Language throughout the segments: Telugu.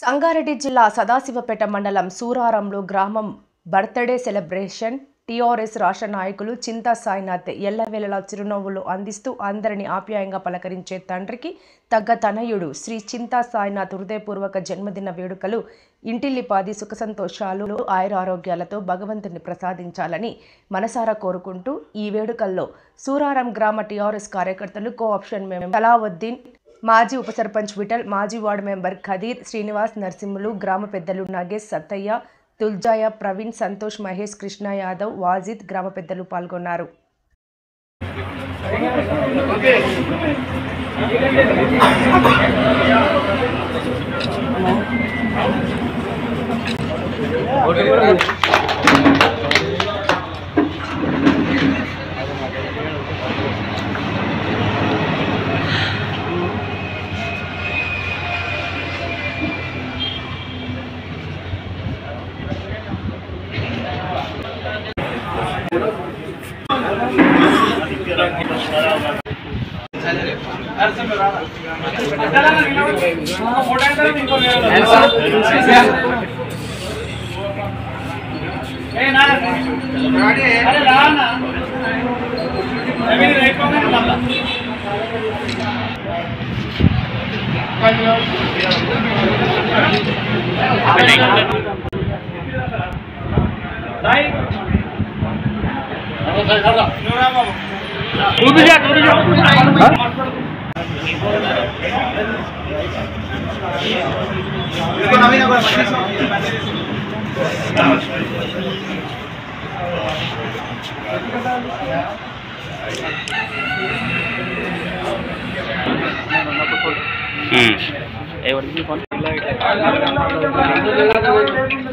సంగారెడ్డి జిల్లా సదాశివపేట మండలం సూరారంలో గ్రామం బర్త్డే సెలబ్రేషన్ టీఆర్ఎస్ రాష్ట్ర నాయకులు చింతా సాయినాథ్ ఎల్లవేళలా చిరునవ్వులు అందిస్తూ అందరిని ఆప్యాయంగా పలకరించే తండ్రికి తగ్గ తనయుడు శ్రీ చింతా సాయినాథ్ హృదయపూర్వక జన్మదిన వేడుకలు ఇంటిల్లిపాది సుఖ సంతోషాలు ఆయురారోగ్యాలతో భగవంతుని ప్రసాదించాలని మనసారా కోరుకుంటూ ఈ వేడుకల్లో సూరారం గ్రామ టీఆర్ఎస్ కార్యకర్తలు కోఆప్షన్ మెంబర్ సలావుద్దీన్, మాజీ ఉప సర్పంచ్ విఠల్, మాజీ వార్డు మెంబర్ ఖదీర్, శ్రీనివాస్, నర్సింహులు, గ్రామ పెద్దలు నగేష్, సత్తయ్య, తుల్జాయ, ప్రవీణ్, సంతోష్, మహేష్, కృష్ణ యాదవ్, వాజిద్ గ్రామ పెద్దలు పాల్గొన్నారు.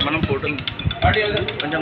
మనం ఫోటో కొంచెం